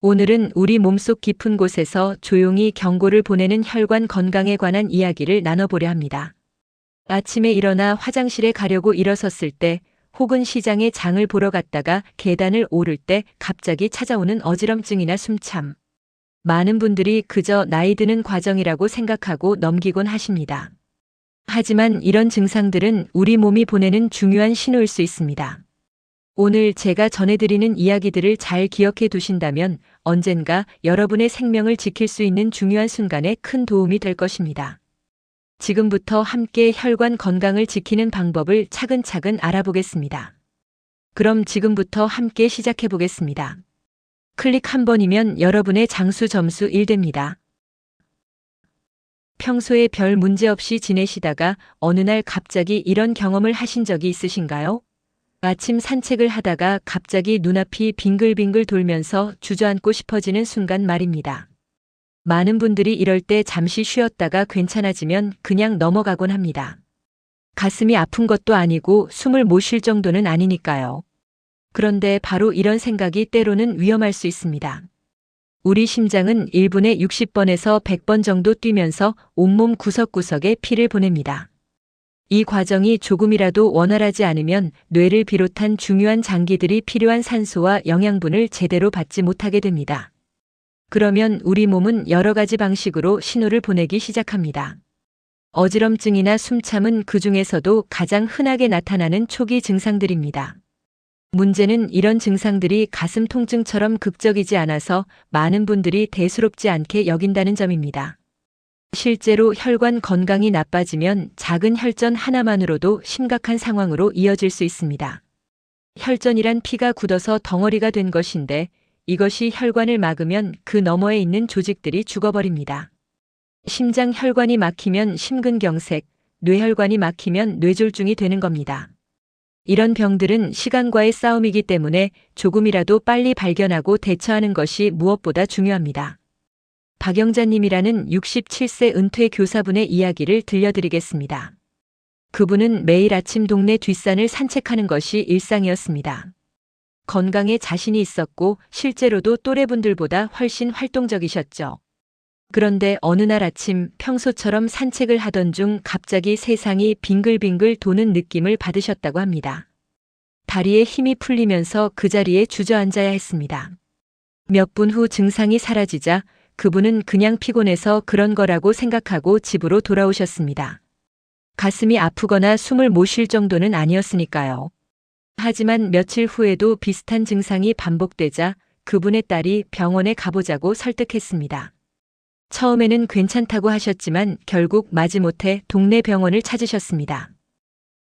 오늘은 우리 몸속 깊은 곳에서 조용히 경고를 보내는 혈관 건강에 관한 이야기를 나눠보려 합니다. 아침에 일어나 화장실에 가려고 일어섰을 때 혹은 시장에 장을 보러 갔다가 계단을 오를 때 갑자기 찾아오는 어지럼증이나 숨참. 많은 분들이 그저 나이 드는 과정이라고 생각하고 넘기곤 하십니다. 하지만 이런 증상들은 우리 몸이 보내는 중요한 신호일 수 있습니다. 오늘 제가 전해드리는 이야기들을 잘 기억해 두신다면 언젠가 여러분의 생명을 지킬 수 있는 중요한 순간에 큰 도움이 될 것입니다. 지금부터 함께 혈관 건강을 지키는 방법을 차근차근 알아보겠습니다. 그럼 지금부터 함께 시작해 보겠습니다. 클릭 한 번이면 여러분의 장수 점수 1됩니다. 평소에 별 문제 없이 지내시다가 어느 날 갑자기 이런 경험을 하신 적이 있으신가요? 아침 산책을 하다가 갑자기 눈앞이 빙글빙글 돌면서 주저앉고 싶어지는 순간 말입니다. 많은 분들이 이럴 때 잠시 쉬었다가 괜찮아지면 그냥 넘어가곤 합니다. 가슴이 아픈 것도 아니고 숨을 못 쉴 정도는 아니니까요. 그런데 바로 이런 생각이 때로는 위험할 수 있습니다. 우리 심장은 1분에 60번에서 100번 정도 뛰면서 온몸 구석구석에 피를 보냅니다. 이 과정이 조금이라도 원활하지 않으면 뇌를 비롯한 중요한 장기들이 필요한 산소와 영양분을 제대로 받지 못하게 됩니다. 그러면 우리 몸은 여러 가지 방식으로 신호를 보내기 시작합니다. 어지럼증이나 숨참은 그 중에서도 가장 흔하게 나타나는 초기 증상들입니다. 문제는 이런 증상들이 가슴 통증처럼 극적이지 않아서 많은 분들이 대수롭지 않게 여긴다는 점입니다. 실제로 혈관 건강이 나빠지면 작은 혈전 하나만으로도 심각한 상황으로 이어질 수 있습니다. 혈전이란 피가 굳어서 덩어리가 된 것인데 이것이 혈관을 막으면 그 너머에 있는 조직들이 죽어버립니다. 심장 혈관이 막히면 심근경색, 뇌혈관이 막히면 뇌졸중이 되는 겁니다. 이런 병들은 시간과의 싸움이기 때문에 조금이라도 빨리 발견하고 대처하는 것이 무엇보다 중요합니다. 박영자님이라는 67세 은퇴 교사분의 이야기를 들려드리겠습니다. 그분은 매일 아침 동네 뒷산을 산책하는 것이 일상이었습니다. 건강에 자신이 있었고 실제로도 또래분들보다 훨씬 활동적이셨죠. 그런데 어느 날 아침 평소처럼 산책을 하던 중 갑자기 세상이 빙글빙글 도는 느낌을 받으셨다고 합니다. 다리에 힘이 풀리면서 그 자리에 주저앉아야 했습니다. 몇 분 후 증상이 사라지자 그분은 그냥 피곤해서 그런 거라고 생각하고 집으로 돌아오셨습니다. 가슴이 아프거나 숨을 못 쉴 정도는 아니었으니까요. 하지만 며칠 후에도 비슷한 증상이 반복되자 그분의 딸이 병원에 가보자고 설득했습니다. 처음에는 괜찮다고 하셨지만 결국 마지못해 동네 병원을 찾으셨습니다.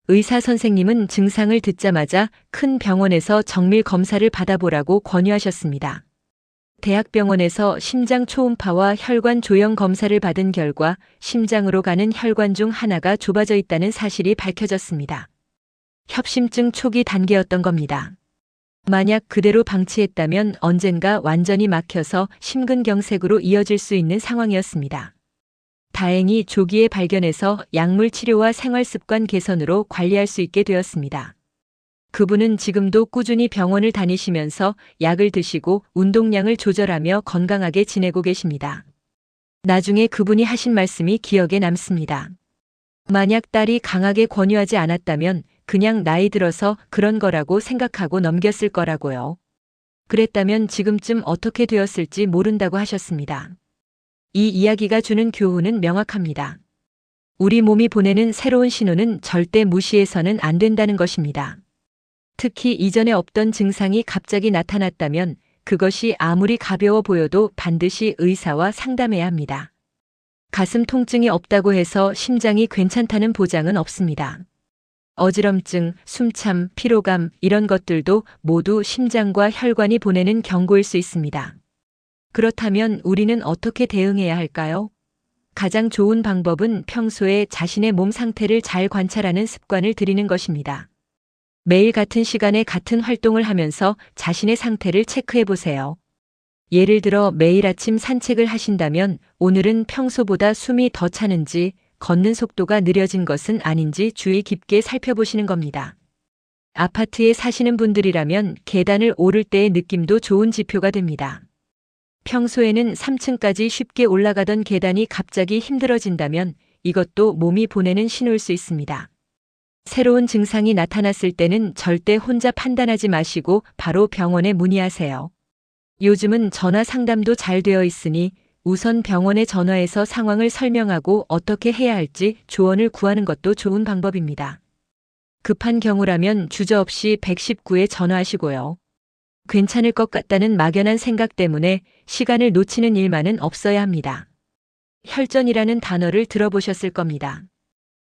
의사 선생님은 증상을 듣자마자 큰 병원에서 정밀 검사를 받아보라고 권유하셨습니다. 대학병원에서 심장 초음파와 혈관 조형 검사를 받은 결과 심장으로 가는 혈관 중 하나가 좁아져 있다는 사실이 밝혀졌습니다. 협심증 초기 단계였던 겁니다. 만약 그대로 방치했다면 언젠가 완전히 막혀서 심근경색으로 이어질 수 있는 상황이었습니다. 다행히 조기에 발견해서 약물 치료와 생활습관 개선으로 관리할 수 있게 되었습니다. 그분은 지금도 꾸준히 병원을 다니시면서 약을 드시고 운동량을 조절하며 건강하게 지내고 계십니다. 나중에 그분이 하신 말씀이 기억에 남습니다. 만약 딸이 강하게 권유하지 않았다면 그냥 나이 들어서 그런 거라고 생각하고 넘겼을 거라고요. 그랬다면 지금쯤 어떻게 되었을지 모른다고 하셨습니다. 이 이야기가 주는 교훈은 명확합니다. 우리 몸이 보내는 새로운 신호는 절대 무시해서는 안 된다는 것입니다. 특히 이전에 없던 증상이 갑자기 나타났다면 그것이 아무리 가벼워 보여도 반드시 의사와 상담해야 합니다. 가슴 통증이 없다고 해서 심장이 괜찮다는 보장은 없습니다. 어지럼증, 숨참, 피로감 이런 것들도 모두 심장과 혈관이 보내는 경고일 수 있습니다. 그렇다면 우리는 어떻게 대응해야 할까요? 가장 좋은 방법은 평소에 자신의 몸 상태를 잘 관찰하는 습관을 들이는 것입니다. 매일 같은 시간에 같은 활동을 하면서 자신의 상태를 체크해 보세요. 예를 들어 매일 아침 산책을 하신다면 오늘은 평소보다 숨이 더 차는지 걷는 속도가 느려진 것은 아닌지 주의 깊게 살펴보시는 겁니다. 아파트에 사시는 분들이라면 계단을 오를 때의 느낌도 좋은 지표가 됩니다. 평소에는 3층까지 쉽게 올라가던 계단이 갑자기 힘들어진다면 이것도 몸이 보내는 신호일 수 있습니다. 새로운 증상이 나타났을 때는 절대 혼자 판단하지 마시고 바로 병원에 문의하세요. 요즘은 전화 상담도 잘 되어 있으니 우선 병원에 전화해서 상황을 설명하고 어떻게 해야 할지 조언을 구하는 것도 좋은 방법입니다. 급한 경우라면 주저없이 119에 전화하시고요. 괜찮을 것 같다는 막연한 생각 때문에 시간을 놓치는 일만은 없어야 합니다. 혈전이라는 단어를 들어보셨을 겁니다.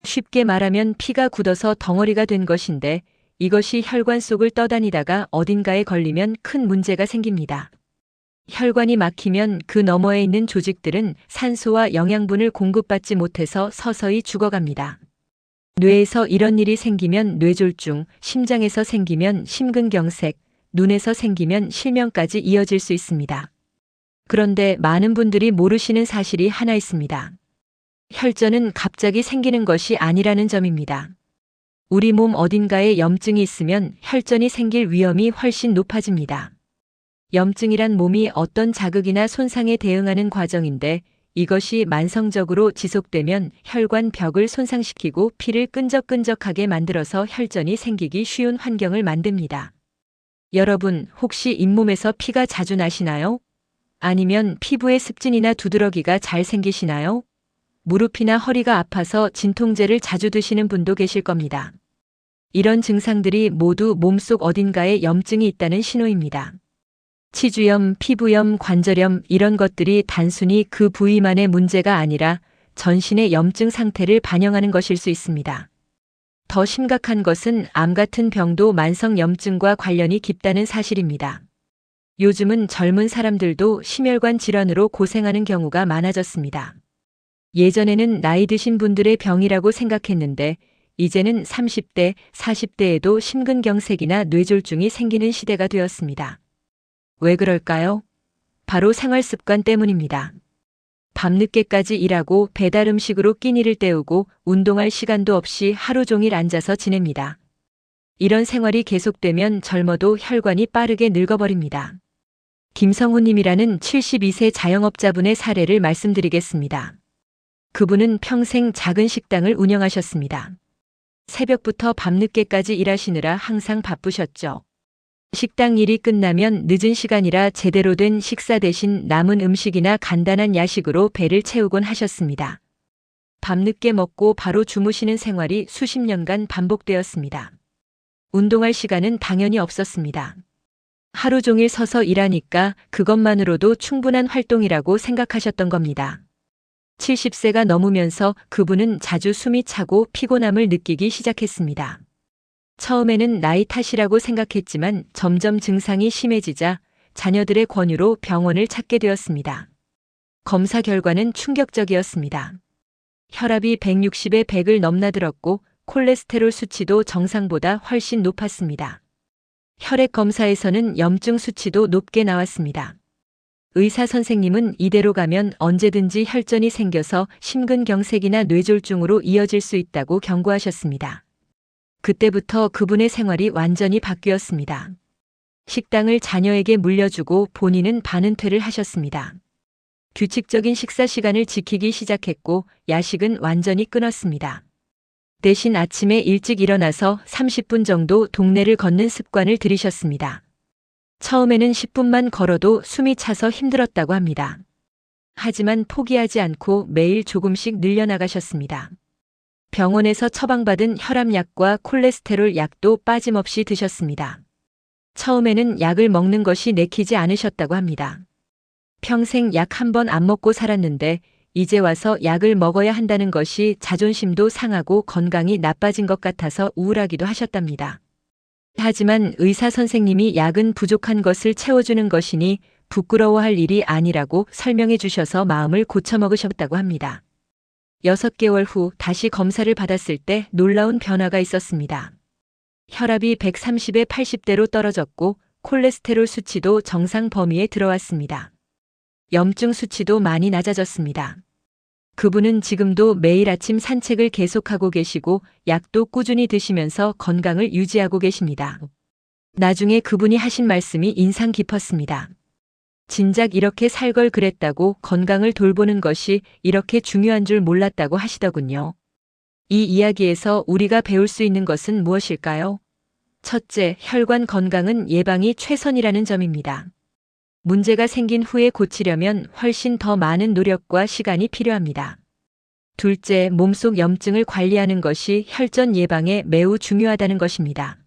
쉽게 말하면 피가 굳어서 덩어리가 된 것인데 이것이 혈관 속을 떠다니다가 어딘가에 걸리면 큰 문제가 생깁니다. 혈관이 막히면 그 너머에 있는 조직들은 산소와 영양분을 공급받지 못해서 서서히 죽어갑니다. 뇌에서 이런 일이 생기면 뇌졸중, 심장에서 생기면 심근경색, 눈에서 생기면 실명까지 이어질 수 있습니다. 그런데 많은 분들이 모르시는 사실이 하나 있습니다. 혈전은 갑자기 생기는 것이 아니라는 점입니다. 우리 몸 어딘가에 염증이 있으면 혈전이 생길 위험이 훨씬 높아집니다. 염증이란 몸이 어떤 자극이나 손상에 대응하는 과정인데 이것이 만성적으로 지속되면 혈관 벽을 손상시키고 피를 끈적끈적하게 만들어서 혈전이 생기기 쉬운 환경을 만듭니다. 여러분, 혹시 잇몸에서 피가 자주 나시나요? 아니면 피부에 습진이나 두드러기가 잘 생기시나요? 무릎이나 허리가 아파서 진통제를 자주 드시는 분도 계실 겁니다. 이런 증상들이 모두 몸속 어딘가에 염증이 있다는 신호입니다. 치주염, 피부염, 관절염 이런 것들이 단순히 그 부위만의 문제가 아니라 전신의 염증 상태를 반영하는 것일 수 있습니다. 더 심각한 것은 암 같은 병도 만성 염증과 관련이 깊다는 사실입니다. 요즘은 젊은 사람들도 심혈관 질환으로 고생하는 경우가 많아졌습니다. 예전에는 나이 드신 분들의 병이라고 생각했는데 이제는 30대, 40대에도 심근경색이나 뇌졸중이 생기는 시대가 되었습니다. 왜 그럴까요? 바로 생활 습관 때문입니다. 밤늦게까지 일하고 배달 음식으로 끼니를 때우고 운동할 시간도 없이 하루 종일 앉아서 지냅니다. 이런 생활이 계속되면 젊어도 혈관이 빠르게 늙어버립니다. 김성훈님이라는 72세 자영업자분의 사례를 말씀드리겠습니다. 그분은 평생 작은 식당을 운영하셨습니다. 새벽부터 밤늦게까지 일하시느라 항상 바쁘셨죠. 식당 일이 끝나면 늦은 시간이라 제대로 된 식사 대신 남은 음식이나 간단한 야식으로 배를 채우곤 하셨습니다. 밤늦게 먹고 바로 주무시는 생활이 수십 년간 반복되었습니다. 운동할 시간은 당연히 없었습니다. 하루 종일 서서 일하니까 그것만으로도 충분한 활동이라고 생각하셨던 겁니다. 70세가 넘으면서 그분은 자주 숨이 차고 피곤함을 느끼기 시작했습니다. 처음에는 나이 탓이라고 생각했지만 점점 증상이 심해지자 자녀들의 권유로 병원을 찾게 되었습니다. 검사 결과는 충격적이었습니다. 혈압이 160에 100을 넘나들었고 콜레스테롤 수치도 정상보다 훨씬 높았습니다. 혈액 검사에서는 염증 수치도 높게 나왔습니다. 의사 선생님은 이대로 가면 언제든지 혈전이 생겨서 심근경색이나 뇌졸중으로 이어질 수 있다고 경고하셨습니다. 그때부터 그분의 생활이 완전히 바뀌었습니다. 식당을 자녀에게 물려주고 본인은 반은퇴를 하셨습니다. 규칙적인 식사 시간을 지키기 시작했고 야식은 완전히 끊었습니다. 대신 아침에 일찍 일어나서 30분 정도 동네를 걷는 습관을 들이셨습니다. 처음에는 10분만 걸어도 숨이 차서 힘들었다고 합니다. 하지만 포기하지 않고 매일 조금씩 늘려나가셨습니다. 병원에서 처방받은 혈압약과 콜레스테롤 약도 빠짐없이 드셨습니다. 처음에는 약을 먹는 것이 내키지 않으셨다고 합니다. 평생 약 한 번 안 먹고 살았는데 이제 와서 약을 먹어야 한다는 것이 자존심도 상하고 건강이 나빠진 것 같아서 우울하기도 하셨답니다. 하지만 의사 선생님이 약은 부족한 것을 채워주는 것이니 부끄러워할 일이 아니라고 설명해 주셔서 마음을 고쳐먹으셨다고 합니다. 6개월 후 다시 검사를 받았을 때 놀라운 변화가 있었습니다. 혈압이 130에 80대로 떨어졌고 콜레스테롤 수치도 정상 범위에 들어왔습니다. 염증 수치도 많이 낮아졌습니다. 그분은 지금도 매일 아침 산책을 계속하고 계시고 약도 꾸준히 드시면서 건강을 유지하고 계십니다. 나중에 그분이 하신 말씀이 인상 깊었습니다. 진작 이렇게 살 걸 그랬다고 건강을 돌보는 것이 이렇게 중요한 줄 몰랐다고 하시더군요. 이 이야기에서 우리가 배울 수 있는 것은 무엇일까요? 첫째, 혈관 건강은 예방이 최선이라는 점입니다. 문제가 생긴 후에 고치려면 훨씬 더 많은 노력과 시간이 필요합니다. 둘째, 몸속 염증을 관리하는 것이 혈전 예방에 매우 중요하다는 것입니다.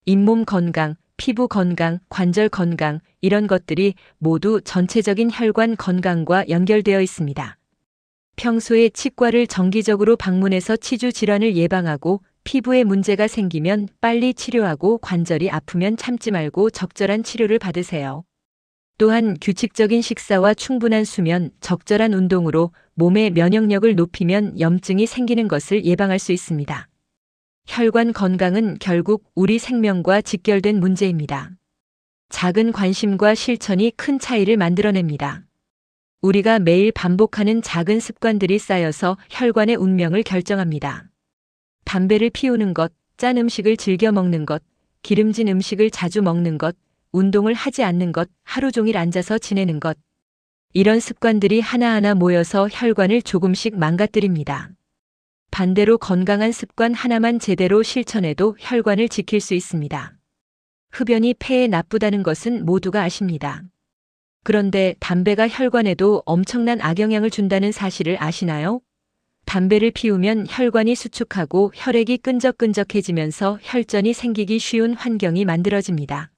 잇몸 건강, 피부 건강, 관절 건강, 이런 것들이 모두 전체적인 혈관 건강과 연결되어 있습니다. 평소에 치과를 정기적으로 방문해서 치주 질환을 예방하고 피부에 문제가 생기면 빨리 치료하고 관절이 아프면 참지 말고 적절한 치료를 받으세요. 또한 규칙적인 식사와 충분한 수면, 적절한 운동으로 몸의 면역력을 높이면 염증이 생기는 것을 예방할 수 있습니다. 혈관 건강은 결국 우리 생명과 직결된 문제입니다. 작은 관심과 실천이 큰 차이를 만들어냅니다. 우리가 매일 반복하는 작은 습관들이 쌓여서 혈관의 운명을 결정합니다. 담배를 피우는 것, 짠 음식을 즐겨 먹는 것, 기름진 음식을 자주 먹는 것, 운동을 하지 않는 것, 하루 종일 앉아서 지내는 것. 이런 습관들이 하나하나 모여서 혈관을 조금씩 망가뜨립니다. 반대로 건강한 습관 하나만 제대로 실천해도 혈관을 지킬 수 있습니다. 흡연이 폐에 나쁘다는 것은 모두가 아십니다. 그런데 담배가 혈관에도 엄청난 악영향을 준다는 사실을 아시나요? 담배를 피우면 혈관이 수축하고 혈액이 끈적끈적해지면서 혈전이 생기기 쉬운 환경이 만들어집니다.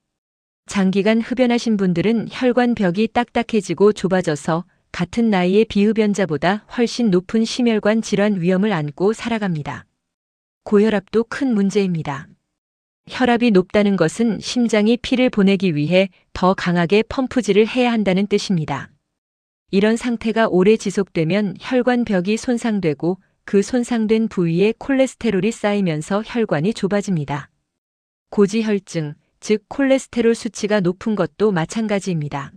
장기간 흡연하신 분들은 혈관벽이 딱딱해지고 좁아져서 같은 나이의 비흡연자보다 훨씬 높은 심혈관 질환 위험을 안고 살아갑니다. 고혈압도 큰 문제입니다. 혈압이 높다는 것은 심장이 피를 보내기 위해 더 강하게 펌프질을 해야 한다는 뜻입니다. 이런 상태가 오래 지속되면 혈관벽이 손상되고 그 손상된 부위에 콜레스테롤이 쌓이면서 혈관이 좁아집니다. 고지혈증, 즉 콜레스테롤 수치가 높은 것도 마찬가지입니다.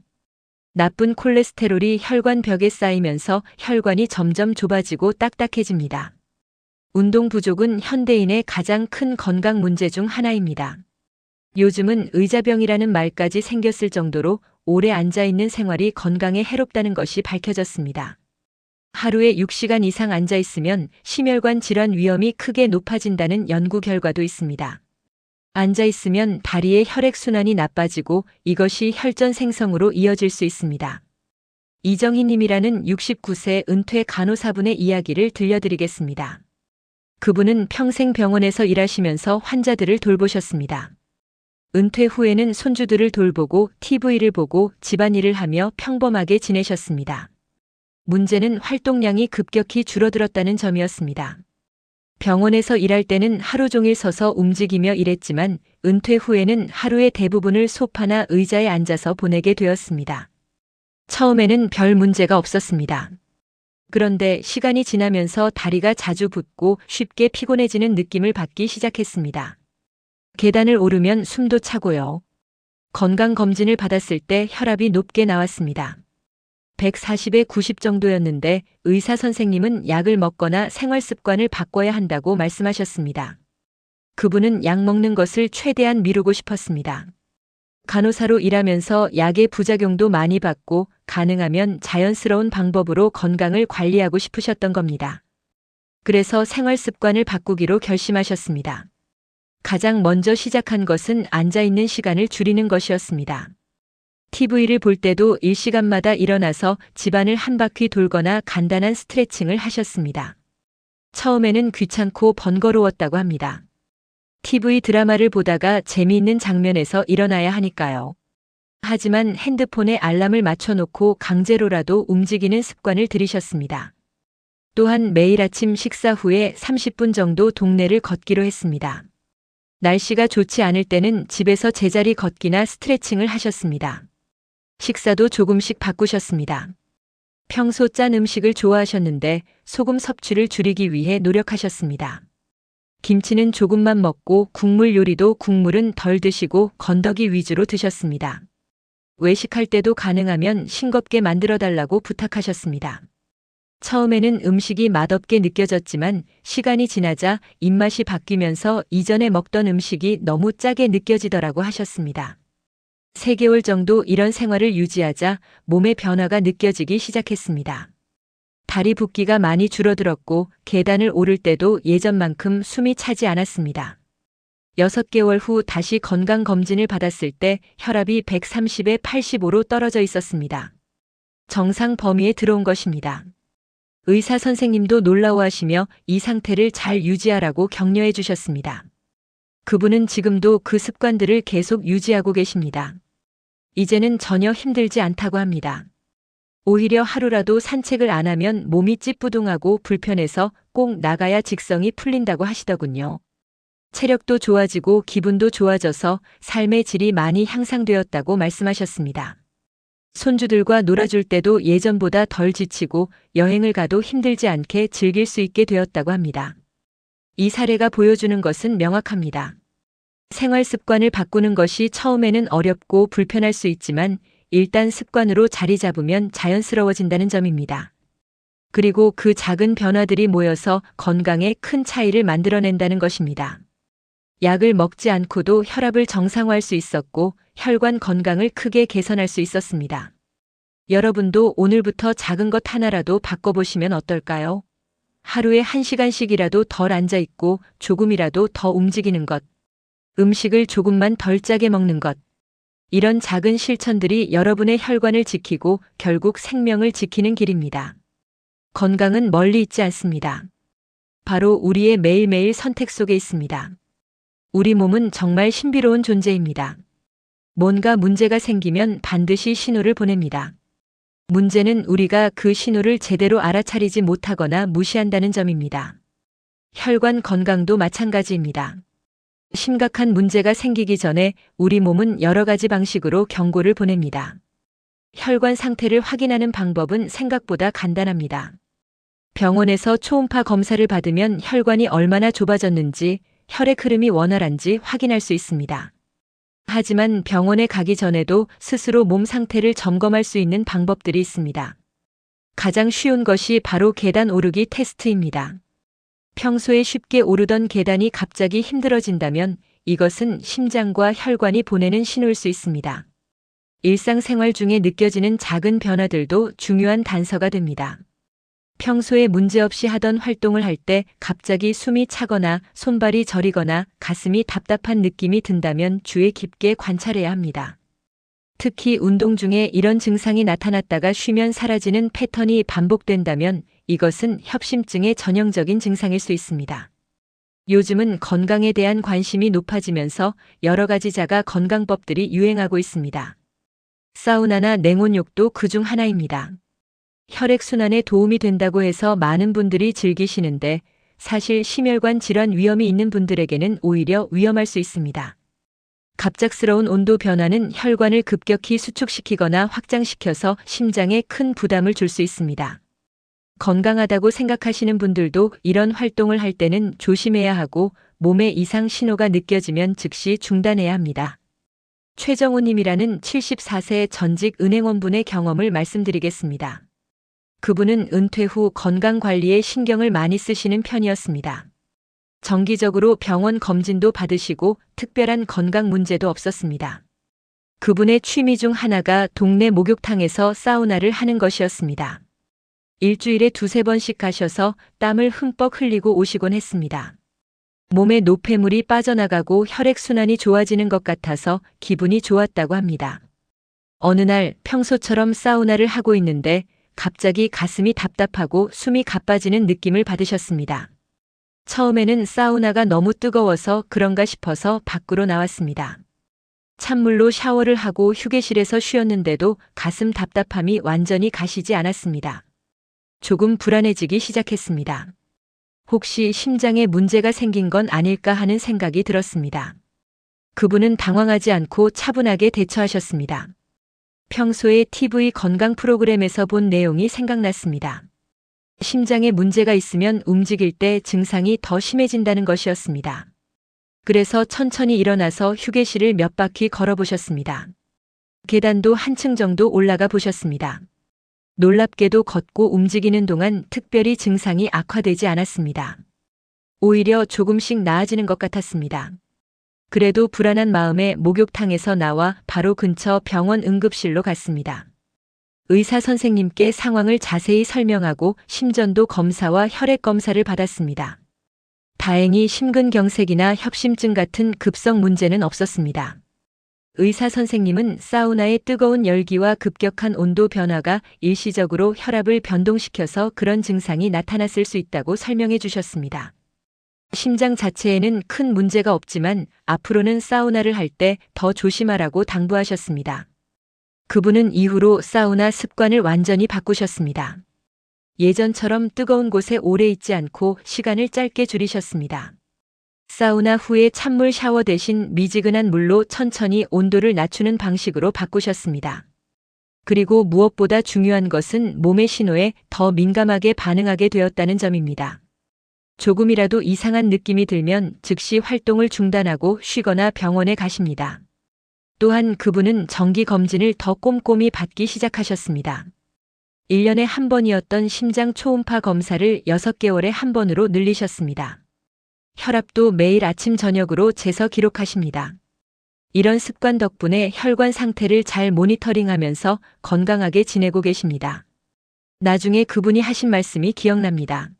나쁜 콜레스테롤이 혈관벽에 쌓이면서 혈관이 점점 좁아지고 딱딱해집니다. 운동 부족은 현대인의 가장 큰 건강 문제 중 하나입니다. 요즘은 의자병이라는 말까지 생겼을 정도로 오래 앉아있는 생활이 건강에 해롭다는 것이 밝혀졌습니다. 하루에 6시간 이상 앉아있으면 심혈관 질환 위험이 크게 높아진다는 연구 결과도 있습니다. 앉아있으면 다리의 혈액순환이 나빠지고 이것이 혈전 생성으로 이어질 수 있습니다. 이정희 님이라는 69세 은퇴 간호사분의 이야기를 들려드리겠습니다. 그분은 평생 병원에서 일하시면서 환자들을 돌보셨습니다. 은퇴 후에는 손주들을 돌보고 TV를 보고 집안일을 하며 평범하게 지내셨습니다. 문제는 활동량이 급격히 줄어들었다는 점이었습니다. 병원에서 일할 때는 하루 종일 서서 움직이며 일했지만 은퇴 후에는 하루의 대부분을 소파나 의자에 앉아서 보내게 되었습니다. 처음에는 별 문제가 없었습니다. 그런데 시간이 지나면서 다리가 자주 붓고 쉽게 피곤해지는 느낌을 받기 시작했습니다. 계단을 오르면 숨도 차고요. 건강검진을 받았을 때 혈압이 높게 나왔습니다. 140에 90 정도였는데 의사 선생님은 약을 먹거나 생활 습관을 바꿔야 한다고 말씀하셨습니다. 그분은 약 먹는 것을 최대한 미루고 싶었습니다. 간호사로 일하면서 약의 부작용도 많이 받고 가능하면 자연스러운 방법으로 건강을 관리하고 싶으셨던 겁니다. 그래서 생활 습관을 바꾸기로 결심하셨습니다. 가장 먼저 시작한 것은 앉아있는 시간을 줄이는 것이었습니다. TV를 볼 때도 일시간마다 일어나서 집안을 한 바퀴 돌거나 간단한 스트레칭을 하셨습니다. 처음에는 귀찮고 번거로웠다고 합니다. TV 드라마를 보다가 재미있는 장면에서 일어나야 하니까요. 하지만 핸드폰에 알람을 맞춰놓고 강제로라도 움직이는 습관을 들이셨습니다. 또한 매일 아침 식사 후에 30분 정도 동네를 걷기로 했습니다. 날씨가 좋지 않을 때는 집에서 제자리 걷기나 스트레칭을 하셨습니다. 식사도 조금씩 바꾸셨습니다. 평소 짠 음식을 좋아하셨는데 소금 섭취를 줄이기 위해 노력하셨습니다. 김치는 조금만 먹고 국물 요리도 국물은 덜 드시고 건더기 위주로 드셨습니다. 외식할 때도 가능하면 싱겁게 만들어달라고 부탁하셨습니다. 처음에는 음식이 맛없게 느껴졌지만 시간이 지나자 입맛이 바뀌면서 이전에 먹던 음식이 너무 짜게 느껴지더라고 하셨습니다. 3개월 정도 이런 생활을 유지하자 몸의 변화가 느껴지기 시작했습니다. 다리 붓기가 많이 줄어들었고 계단을 오를 때도 예전만큼 숨이 차지 않았습니다. 6개월 후 다시 건강검진을 받았을 때 혈압이 130에 85로 떨어져 있었습니다. 정상 범위에 들어온 것입니다. 의사 선생님도 놀라워하시며 이 상태를 잘 유지하라고 격려해 주셨습니다. 그분은 지금도 그 습관들을 계속 유지하고 계십니다. 이제는 전혀 힘들지 않다고 합니다. 오히려 하루라도 산책을 안 하면 몸이 찌뿌둥하고 불편해서 꼭 나가야 직성이 풀린다고 하시더군요. 체력도 좋아지고 기분도 좋아져서 삶의 질이 많이 향상되었다고 말씀하셨습니다. 손주들과 놀아줄 때도 예전보다 덜 지치고 여행을 가도 힘들지 않게 즐길 수 있게 되었다고 합니다. 이 사례가 보여주는 것은 명확합니다. 생활 습관을 바꾸는 것이 처음에는 어렵고 불편할 수 있지만 일단 습관으로 자리 잡으면 자연스러워진다는 점입니다. 그리고 그 작은 변화들이 모여서 건강에 큰 차이를 만들어낸다는 것입니다. 약을 먹지 않고도 혈압을 정상화할 수 있었고 혈관 건강을 크게 개선할 수 있었습니다. 여러분도 오늘부터 작은 것 하나라도 바꿔보시면 어떨까요? 하루에 1시간씩이라도 덜 앉아있고 조금이라도 더 움직이는 것, 음식을 조금만 덜 짜게 먹는 것, 이런 작은 실천들이 여러분의 혈관을 지키고 결국 생명을 지키는 길입니다. 건강은 멀리 있지 않습니다. 바로 우리의 매일매일 선택 속에 있습니다. 우리 몸은 정말 신비로운 존재입니다. 뭔가 문제가 생기면 반드시 신호를 보냅니다. 문제는 우리가 그 신호를 제대로 알아차리지 못하거나 무시한다는 점입니다. 혈관 건강도 마찬가지입니다. 심각한 문제가 생기기 전에 우리 몸은 여러 가지 방식으로 경고를 보냅니다. 혈관 상태를 확인하는 방법은 생각보다 간단합니다. 병원에서 초음파 검사를 받으면 혈관이 얼마나 좁아졌는지, 혈액 흐름이 원활한지 확인할 수 있습니다. 하지만 병원에 가기 전에도 스스로 몸 상태를 점검할 수 있는 방법들이 있습니다. 가장 쉬운 것이 바로 계단 오르기 테스트입니다. 평소에 쉽게 오르던 계단이 갑자기 힘들어진다면 이것은 심장과 혈관이 보내는 신호일 수 있습니다. 일상생활 중에 느껴지는 작은 변화들도 중요한 단서가 됩니다. 평소에 문제없이 하던 활동을 할 때 갑자기 숨이 차거나 손발이 저리거나 가슴이 답답한 느낌이 든다면 주의 깊게 관찰해야 합니다. 특히 운동 중에 이런 증상이 나타났다가 쉬면 사라지는 패턴이 반복된다면 이것은 협심증의 전형적인 증상일 수 있습니다. 요즘은 건강에 대한 관심이 높아지면서 여러 가지 자가 건강법들이 유행하고 있습니다. 사우나나 냉온욕도 그중 하나입니다. 혈액순환에 도움이 된다고 해서 많은 분들이 즐기시는데 사실 심혈관 질환 위험이 있는 분들에게는 오히려 위험할 수 있습니다. 갑작스러운 온도 변화는 혈관을 급격히 수축시키거나 확장시켜서 심장에 큰 부담을 줄 수 있습니다. 건강하다고 생각하시는 분들도 이런 활동을 할 때는 조심해야 하고 몸에 이상 신호가 느껴지면 즉시 중단해야 합니다. 최정호님이라는 74세 전직 은행원분의 경험을 말씀드리겠습니다. 그분은 은퇴 후 건강관리에 신경을 많이 쓰시는 편이었습니다. 정기적으로 병원 검진도 받으시고 특별한 건강 문제도 없었습니다. 그분의 취미 중 하나가 동네 목욕탕에서 사우나를 하는 것이었습니다. 일주일에 2~3번씩 가셔서 땀을 흠뻑 흘리고 오시곤 했습니다. 몸에 노폐물이 빠져나가고 혈액순환이 좋아지는 것 같아서 기분이 좋았다고 합니다. 어느 날 평소처럼 사우나를 하고 있는데 갑자기 가슴이 답답하고 숨이 가빠지는 느낌을 받으셨습니다. 처음에는 사우나가 너무 뜨거워서 그런가 싶어서 밖으로 나왔습니다. 찬물로 샤워를 하고 휴게실에서 쉬었는데도 가슴 답답함이 완전히 가시지 않았습니다. 조금 불안해지기 시작했습니다. 혹시 심장에 문제가 생긴 건 아닐까 하는 생각이 들었습니다. 그분은 당황하지 않고 차분하게 대처하셨습니다. 평소에 TV 건강 프로그램에서 본 내용이 생각났습니다. 심장에 문제가 있으면 움직일 때 증상이 더 심해진다는 것이었습니다. 그래서 천천히 일어나서 휴게실을 몇 바퀴 걸어보셨습니다. 계단도 한층 정도 올라가 보셨습니다. 놀랍게도 걷고 움직이는 동안 특별히 증상이 악화되지 않았습니다. 오히려 조금씩 나아지는 것 같았습니다. 그래도 불안한 마음에 목욕탕에서 나와 바로 근처 병원 응급실로 갔습니다. 의사 선생님께 상황을 자세히 설명하고 심전도 검사와 혈액 검사를 받았습니다. 다행히 심근경색이나 협심증 같은 급성 문제는 없었습니다. 의사 선생님은 사우나의 뜨거운 열기와 급격한 온도 변화가 일시적으로 혈압을 변동시켜서 그런 증상이 나타났을 수 있다고 설명해 주셨습니다. 심장 자체에는 큰 문제가 없지만 앞으로는 사우나를 할 때 더 조심하라고 당부하셨습니다. 그분은 이후로 사우나 습관을 완전히 바꾸셨습니다. 예전처럼 뜨거운 곳에 오래 있지 않고 시간을 짧게 줄이셨습니다. 사우나 후에 찬물 샤워 대신 미지근한 물로 천천히 온도를 낮추는 방식으로 바꾸셨습니다. 그리고 무엇보다 중요한 것은 몸의 신호에 더 민감하게 반응하게 되었다는 점입니다. 조금이라도 이상한 느낌이 들면 즉시 활동을 중단하고 쉬거나 병원에 가십니다. 또한 그분은 정기 검진을 더 꼼꼼히 받기 시작하셨습니다. 1년에 한 번이었던 심장 초음파 검사를 6개월에 한 번으로 늘리셨습니다. 혈압도 매일 아침 저녁으로 재서 기록하십니다. 이런 습관 덕분에 혈관 상태를 잘 모니터링하면서 건강하게 지내고 계십니다. 나중에 그분이 하신 말씀이 기억납니다.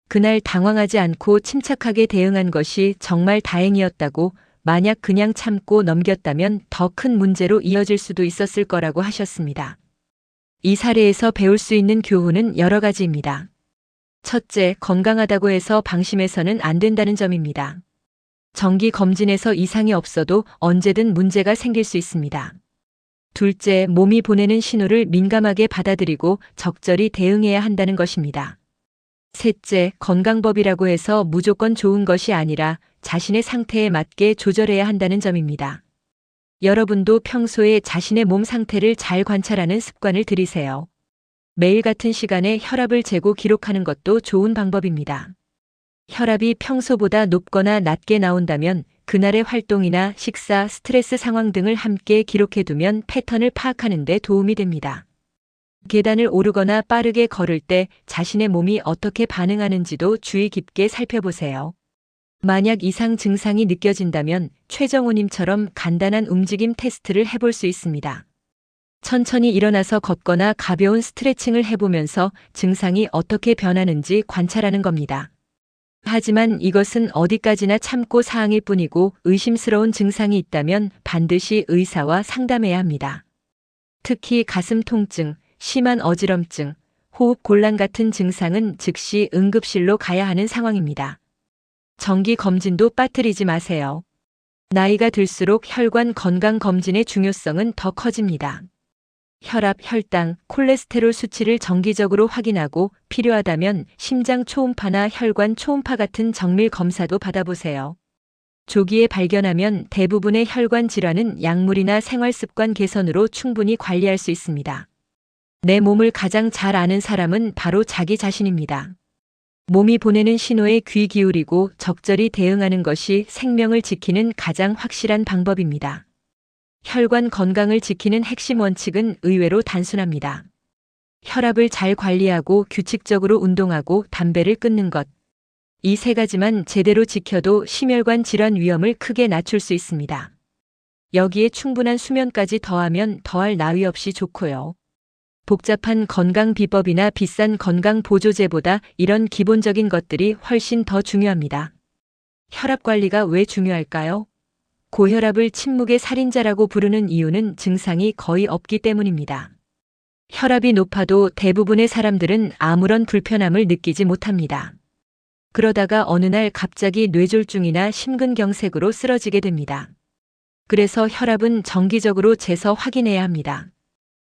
그날 당황하지 않고 침착하게 대응한 것이 정말 다행이었다고, 만약 그냥 참고 넘겼다면 더 큰 문제로 이어질 수도 있었을 거라고 하셨습니다. 이 사례에서 배울 수 있는 교훈은 여러 가지입니다. 첫째, 건강하다고 해서 방심해서는 안 된다는 점입니다. 정기 검진에서 이상이 없어도 언제든 문제가 생길 수 있습니다. 둘째, 몸이 보내는 신호를 민감하게 받아들이고 적절히 대응해야 한다는 것입니다. 셋째, 건강법이라고 해서 무조건 좋은 것이 아니라 자신의 상태에 맞게 조절해야 한다는 점입니다. 여러분도 평소에 자신의 몸 상태를 잘 관찰하는 습관을 들이세요. 매일 같은 시간에 혈압을 재고 기록하는 것도 좋은 방법입니다. 혈압이 평소보다 높거나 낮게 나온다면 그날의 활동이나 식사, 스트레스 상황 등을 함께 기록해두면 패턴을 파악하는 데 도움이 됩니다. 계단을 오르거나 빠르게 걸을 때 자신의 몸이 어떻게 반응하는지도 주의 깊게 살펴보세요. 만약 이상 증상이 느껴진다면 최정호님처럼 간단한 움직임 테스트를 해볼 수 있습니다. 천천히 일어나서 걷거나 가벼운 스트레칭을 해보면서 증상이 어떻게 변하는지 관찰하는 겁니다. 하지만 이것은 어디까지나 참고 사항일 뿐이고, 의심스러운 증상이 있다면 반드시 의사와 상담해야 합니다. 특히 가슴 통증, 심한 어지럼증, 호흡 곤란 같은 증상은 즉시 응급실로 가야 하는 상황입니다. 정기 검진도 빠뜨리지 마세요. 나이가 들수록 혈관 건강 검진의 중요성은 더 커집니다. 혈압, 혈당, 콜레스테롤 수치를 정기적으로 확인하고 필요하다면 심장 초음파나 혈관 초음파 같은 정밀 검사도 받아보세요. 조기에 발견하면 대부분의 혈관 질환은 약물이나 생활습관 개선으로 충분히 관리할 수 있습니다. 내 몸을 가장 잘 아는 사람은 바로 자기 자신입니다. 몸이 보내는 신호에 귀 기울이고 적절히 대응하는 것이 생명을 지키는 가장 확실한 방법입니다. 혈관 건강을 지키는 핵심 원칙은 의외로 단순합니다. 혈압을 잘 관리하고 규칙적으로 운동하고 담배를 끊는 것. 이 세 가지만 제대로 지켜도 심혈관 질환 위험을 크게 낮출 수 있습니다. 여기에 충분한 수면까지 더하면 더할 나위 없이 좋고요. 복잡한 건강 비법이나 비싼 건강 보조제보다 이런 기본적인 것들이 훨씬 더 중요합니다. 혈압 관리가 왜 중요할까요? 고혈압을 침묵의 살인자라고 부르는 이유는 증상이 거의 없기 때문입니다. 혈압이 높아도 대부분의 사람들은 아무런 불편함을 느끼지 못합니다. 그러다가 어느 날 갑자기 뇌졸중이나 심근경색으로 쓰러지게 됩니다. 그래서 혈압은 정기적으로 재서 확인해야 합니다.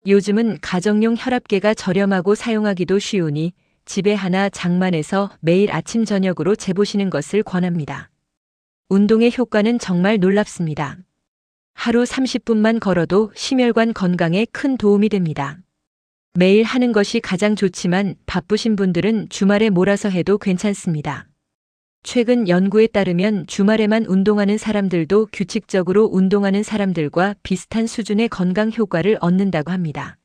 요즘은 가정용 혈압계가 저렴하고 사용하기도 쉬우니 집에 하나 장만해서 매일 아침 저녁으로 재보시는 것을 권합니다. 운동의 효과는 정말 놀랍습니다. 하루 30분만 걸어도 심혈관 건강에 큰 도움이 됩니다. 매일 하는 것이 가장 좋지만 바쁘신 분들은 주말에 몰아서 해도 괜찮습니다. 최근 연구에 따르면 주말에만 운동하는 사람들도 규칙적으로 운동하는 사람들과 비슷한 수준의 건강 효과를 얻는다고 합니다.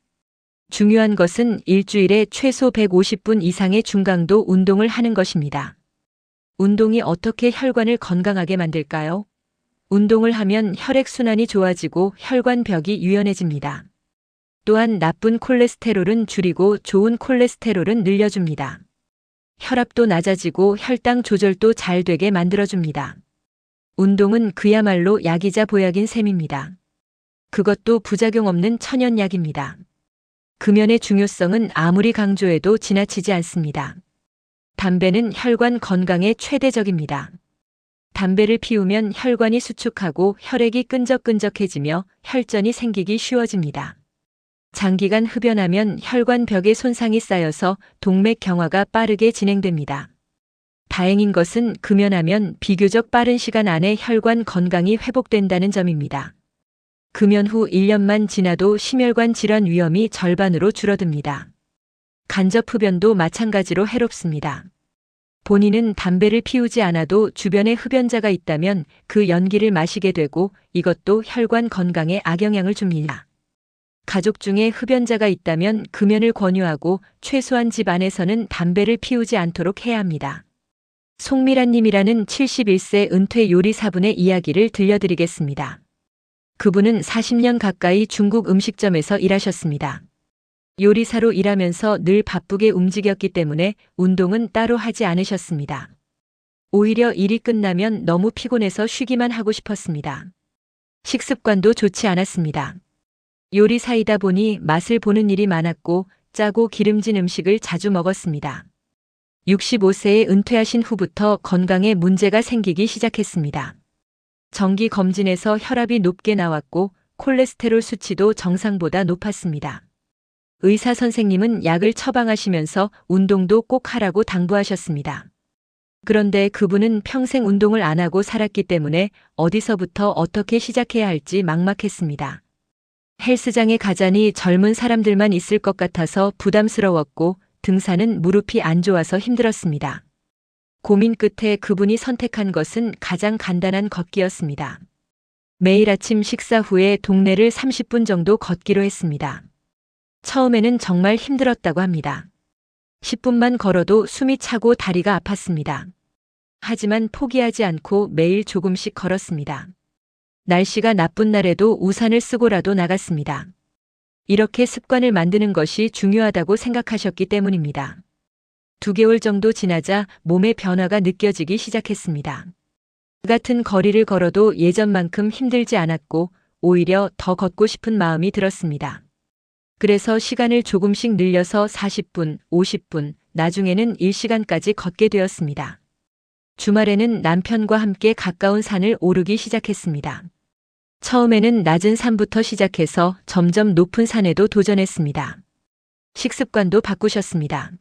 중요한 것은 일주일에 최소 150분 이상의 중강도 운동을 하는 것입니다. 운동이 어떻게 혈관을 건강하게 만들까요? 운동을 하면 혈액순환이 좋아지고 혈관벽이 유연해집니다. 또한 나쁜 콜레스테롤은 줄이고 좋은 콜레스테롤은 늘려줍니다. 혈압도 낮아지고 혈당 조절도 잘 되게 만들어줍니다. 운동은 그야말로 약이자 보약인 셈입니다. 그것도 부작용 없는 천연약입니다. 금연의 중요성은 아무리 강조해도 지나치지 않습니다. 담배는 혈관 건강에 최대적입니다. 담배를 피우면 혈관이 수축하고 혈액이 끈적끈적해지며 혈전이 생기기 쉬워집니다. 장기간 흡연하면 혈관벽에 손상이 쌓여서 동맥 경화가 빠르게 진행됩니다. 다행인 것은 금연하면 비교적 빠른 시간 안에 혈관 건강이 회복된다는 점입니다. 금연 후 1년만 지나도 심혈관 질환 위험이 절반으로 줄어듭니다. 간접 흡연도 마찬가지로 해롭습니다. 본인은 담배를 피우지 않아도 주변에 흡연자가 있다면 그 연기를 마시게 되고 이것도 혈관 건강에 악영향을 줍니다. 가족 중에 흡연자가 있다면 금연을 권유하고 최소한 집 안에서는 담배를 피우지 않도록 해야 합니다. 송미란 님이라는 71세 은퇴 요리사분의 이야기를 들려드리겠습니다. 그분은 40년 가까이 중국 음식점에서 일하셨습니다. 요리사로 일하면서 늘 바쁘게 움직였기 때문에 운동은 따로 하지 않으셨습니다. 오히려 일이 끝나면 너무 피곤해서 쉬기만 하고 싶었습니다. 식습관도 좋지 않았습니다. 요리사이다 보니 맛을 보는 일이 많았고 짜고 기름진 음식을 자주 먹었습니다. 65세에 은퇴하신 후부터 건강에 문제가 생기기 시작했습니다. 정기 검진에서 혈압이 높게 나왔고 콜레스테롤 수치도 정상보다 높았습니다. 의사 선생님은 약을 처방하시면서 운동도 꼭 하라고 당부하셨습니다. 그런데 그분은 평생 운동을 안 하고 살았기 때문에 어디서부터 어떻게 시작해야 할지 막막했습니다. 헬스장에 가자니 젊은 사람들만 있을 것 같아서 부담스러웠고 등산은 무릎이 안 좋아서 힘들었습니다. 고민 끝에 그분이 선택한 것은 가장 간단한 걷기였습니다. 매일 아침 식사 후에 동네를 30분 정도 걷기로 했습니다. 처음에는 정말 힘들었다고 합니다. 10분만 걸어도 숨이 차고 다리가 아팠습니다. 하지만 포기하지 않고 매일 조금씩 걸었습니다. 날씨가 나쁜 날에도 우산을 쓰고라도 나갔습니다. 이렇게 습관을 만드는 것이 중요하다고 생각하셨기 때문입니다. 2개월 정도 지나자 몸의 변화가 느껴지기 시작했습니다. 같은 거리를 걸어도 예전만큼 힘들지 않았고 오히려 더 걷고 싶은 마음이 들었습니다. 그래서 시간을 조금씩 늘려서 40분, 50분, 나중에는 1시간까지 걷게 되었습니다. 주말에는 남편과 함께 가까운 산을 오르기 시작했습니다. 처음에는 낮은 산부터 시작해서 점점 높은 산에도 도전했습니다. 식습관도 바꾸셨습니다.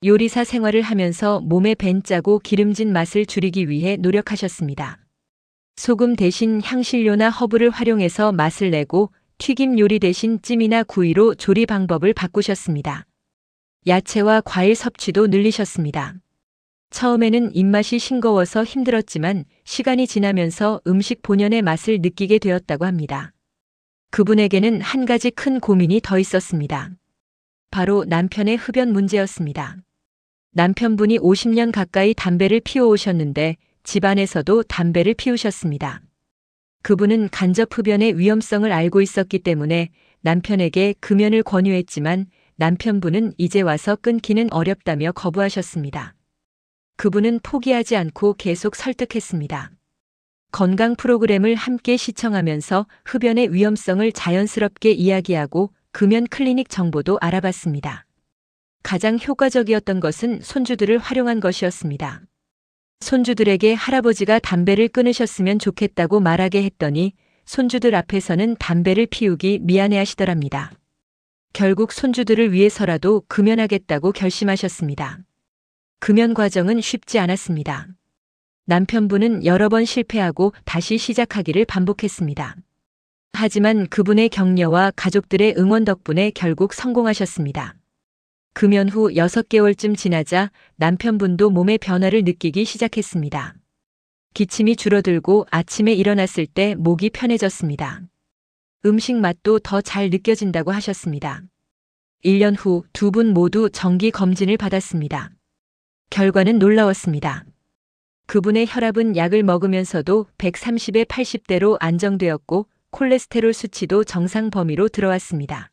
요리사 생활을 하면서 몸에 밴 짜고 기름진 맛을 줄이기 위해 노력하셨습니다. 소금 대신 향신료나 허브를 활용해서 맛을 내고 튀김 요리 대신 찜이나 구이로 조리 방법을 바꾸셨습니다. 야채와 과일 섭취도 늘리셨습니다. 처음에는 입맛이 싱거워서 힘들었지만 시간이 지나면서 음식 본연의 맛을 느끼게 되었다고 합니다. 그분에게는 한 가지 큰 고민이 더 있었습니다. 바로 남편의 흡연 문제였습니다. 남편분이 50년 가까이 담배를 피워오셨는데 집안에서도 담배를 피우셨습니다. 그분은 간접 흡연의 위험성을 알고 있었기 때문에 남편에게 금연을 권유했지만 남편분은 이제 와서 끊기는 어렵다며 거부하셨습니다. 그분은 포기하지 않고 계속 설득했습니다. 건강 프로그램을 함께 시청하면서 흡연의 위험성을 자연스럽게 이야기하고 금연 클리닉 정보도 알아봤습니다. 가장 효과적이었던 것은 손주들을 활용한 것이었습니다. 손주들에게 할아버지가 담배를 끊으셨으면 좋겠다고 말하게 했더니 손주들 앞에서는 담배를 피우기 미안해하시더랍니다. 결국 손주들을 위해서라도 금연하겠다고 결심하셨습니다. 금연 과정은 쉽지 않았습니다. 남편분은 여러 번 실패하고 다시 시작하기를 반복했습니다. 하지만 그분의 격려와 가족들의 응원 덕분에 결국 성공하셨습니다. 금연 후 6개월쯤 지나자 남편분도 몸의 변화를 느끼기 시작했습니다. 기침이 줄어들고 아침에 일어났을 때 목이 편해졌습니다. 음식 맛도 더 잘 느껴진다고 하셨습니다. 1년 후 2분 모두 정기 검진을 받았습니다. 결과는 놀라웠습니다. 그분의 혈압은 약을 먹으면서도 130에 80대로 안정되었고 콜레스테롤 수치도 정상 범위로 들어왔습니다.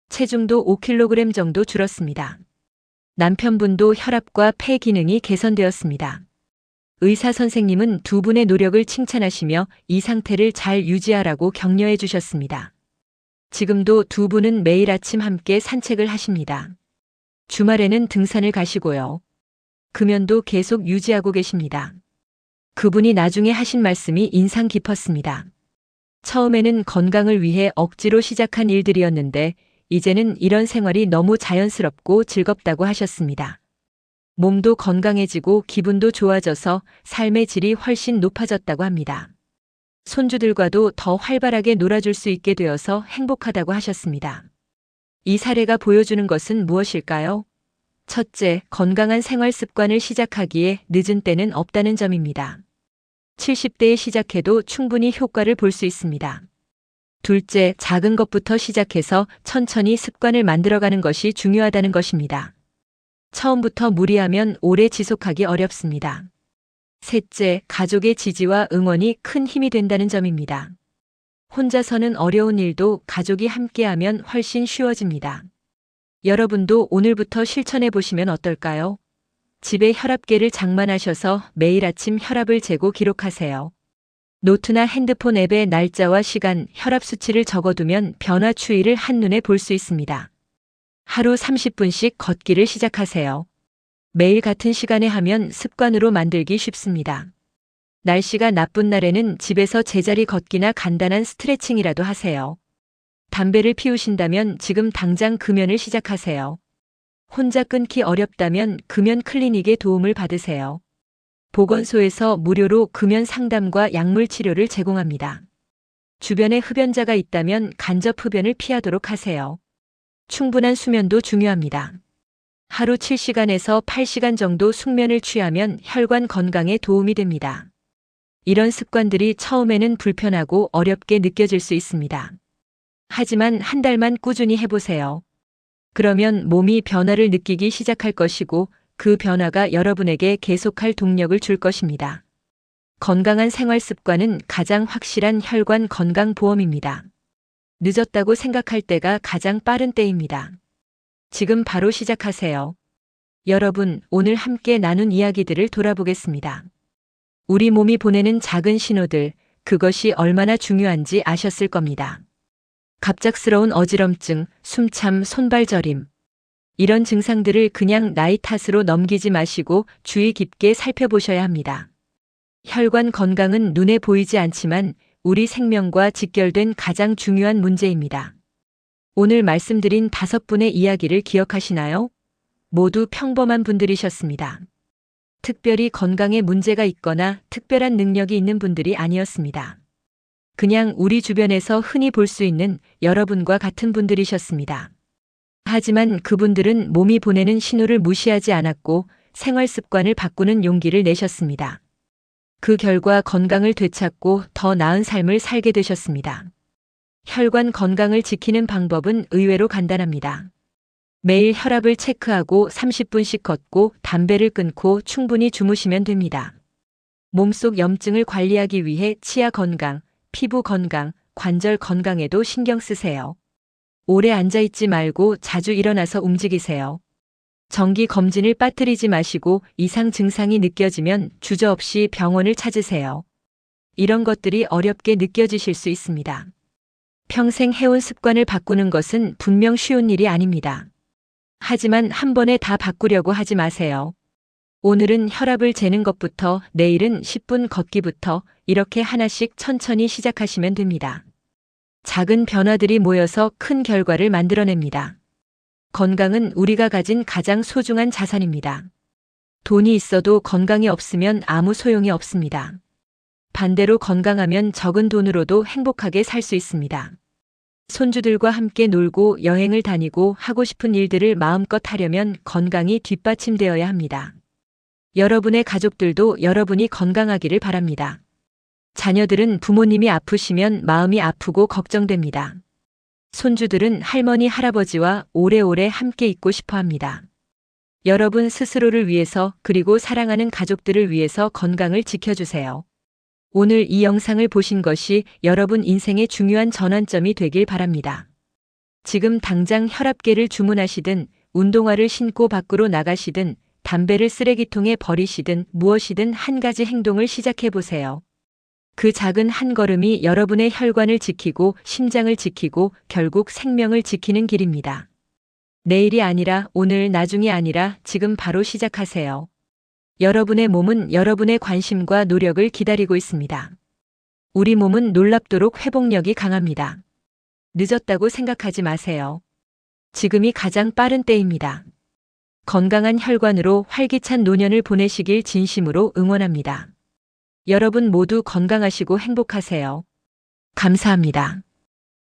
체중도 5kg 정도 줄었습니다. 남편분도 혈압과 폐 기능이 개선되었습니다. 의사 선생님은 두 분의 노력을 칭찬하시며 이 상태를 잘 유지하라고 격려해 주셨습니다. 지금도 두 분은 매일 아침 함께 산책을 하십니다. 주말에는 등산을 가시고요. 금연도 계속 유지하고 계십니다. 그분이 나중에 하신 말씀이 인상 깊었습니다. 처음에는 건강을 위해 억지로 시작한 일들이었는데 이제는 이런 생활이 너무 자연스럽고 즐겁다고 하셨습니다. 몸도 건강해지고 기분도 좋아져서 삶의 질이 훨씬 높아졌다고 합니다. 손주들과도 더 활발하게 놀아줄 수 있게 되어서 행복하다고 하셨습니다. 이 사례가 보여주는 것은 무엇일까요? 첫째, 건강한 생활 습관을 시작하기에 늦은 때는 없다는 점입니다. 70대에 시작해도 충분히 효과를 볼 수 있습니다. 둘째, 작은 것부터 시작해서 천천히 습관을 만들어가는 것이 중요하다는 것입니다. 처음부터 무리하면 오래 지속하기 어렵습니다. 셋째, 가족의 지지와 응원이 큰 힘이 된다는 점입니다. 혼자서는 어려운 일도 가족이 함께하면 훨씬 쉬워집니다. 여러분도 오늘부터 실천해 보시면 어떨까요? 집에 혈압계를 장만하셔서 매일 아침 혈압을 재고 기록하세요. 노트나 핸드폰 앱에 날짜와 시간, 혈압 수치를 적어두면 변화 추이를 한눈에 볼 수 있습니다. 하루 30분씩 걷기를 시작하세요. 매일 같은 시간에 하면 습관으로 만들기 쉽습니다. 날씨가 나쁜 날에는 집에서 제자리 걷기나 간단한 스트레칭이라도 하세요. 담배를 피우신다면 지금 당장 금연을 시작하세요. 혼자 끊기 어렵다면 금연 클리닉의 도움을 받으세요. 보건소에서 무료로 금연 상담과 약물 치료를 제공합니다. 주변에 흡연자가 있다면 간접 흡연을 피하도록 하세요. 충분한 수면도 중요합니다. 하루 7시간에서 8시간 정도 숙면을 취하면 혈관 건강에 도움이 됩니다. 이런 습관들이 처음에는 불편하고 어렵게 느껴질 수 있습니다. 하지만 한 달만 꾸준히 해보세요. 그러면 몸이 변화를 느끼기 시작할 것이고 그 변화가 여러분에게 계속할 동력을 줄 것입니다. 건강한 생활 습관은 가장 확실한 혈관 건강 보험입니다. 늦었다고 생각할 때가 가장 빠른 때입니다. 지금 바로 시작하세요. 여러분, 오늘 함께 나눈 이야기들을 돌아보겠습니다. 우리 몸이 보내는 작은 신호들, 그것이 얼마나 중요한지 아셨을 겁니다. 갑작스러운 어지럼증, 숨참, 손발 저림. 이런 증상들을 그냥 나이 탓으로 넘기지 마시고 주의 깊게 살펴보셔야 합니다. 혈관 건강은 눈에 보이지 않지만 우리 생명과 직결된 가장 중요한 문제입니다. 오늘 말씀드린 5분의 이야기를 기억하시나요? 모두 평범한 분들이셨습니다. 특별히 건강에 문제가 있거나 특별한 능력이 있는 분들이 아니었습니다. 그냥 우리 주변에서 흔히 볼 수 있는 여러분과 같은 분들이셨습니다. 하지만 그분들은 몸이 보내는 신호를 무시하지 않았고 생활 습관을 바꾸는 용기를 내셨습니다. 그 결과 건강을 되찾고 더 나은 삶을 살게 되셨습니다. 혈관 건강을 지키는 방법은 의외로 간단합니다. 매일 혈압을 체크하고 30분씩 걷고 담배를 끊고 충분히 주무시면 됩니다. 몸속 염증을 관리하기 위해 치아 건강, 피부 건강, 관절 건강에도 신경 쓰세요. 오래 앉아있지 말고 자주 일어나서 움직이세요. 정기 검진을 빠뜨리지 마시고 이상 증상이 느껴지면 주저없이 병원을 찾으세요. 이런 것들이 어렵게 느껴지실 수 있습니다. 평생 해온 습관을 바꾸는 것은 분명 쉬운 일이 아닙니다. 하지만 한 번에 다 바꾸려고 하지 마세요. 오늘은 혈압을 재는 것부터, 내일은 10분 걷기부터 이렇게 하나씩 천천히 시작하시면 됩니다. 작은 변화들이 모여서 큰 결과를 만들어냅니다. 건강은 우리가 가진 가장 소중한 자산입니다. 돈이 있어도 건강이 없으면 아무 소용이 없습니다. 반대로 건강하면 적은 돈으로도 행복하게 살 수 있습니다. 손주들과 함께 놀고 여행을 다니고 하고 싶은 일들을 마음껏 하려면 건강이 뒷받침되어야 합니다. 여러분의 가족들도 여러분이 건강하기를 바랍니다. 자녀들은 부모님이 아프시면 마음이 아프고 걱정됩니다. 손주들은 할머니, 할아버지와 오래오래 함께 있고 싶어 합니다. 여러분 스스로를 위해서 그리고 사랑하는 가족들을 위해서 건강을 지켜주세요. 오늘 이 영상을 보신 것이 여러분 인생의 중요한 전환점이 되길 바랍니다. 지금 당장 혈압계를 주문하시든 운동화를 신고 밖으로 나가시든 담배를 쓰레기통에 버리시든 무엇이든 한 가지 행동을 시작해 보세요. 그 작은 한 걸음이 여러분의 혈관을 지키고 심장을 지키고 결국 생명을 지키는 길입니다. 내일이 아니라 오늘, 나중이 아니라 지금 바로 시작하세요. 여러분의 몸은 여러분의 관심과 노력을 기다리고 있습니다. 우리 몸은 놀랍도록 회복력이 강합니다. 늦었다고 생각하지 마세요. 지금이 가장 빠른 때입니다. 건강한 혈관으로 활기찬 노년을 보내시길 진심으로 응원합니다. 여러분 모두 건강하시고 행복하세요. 감사합니다.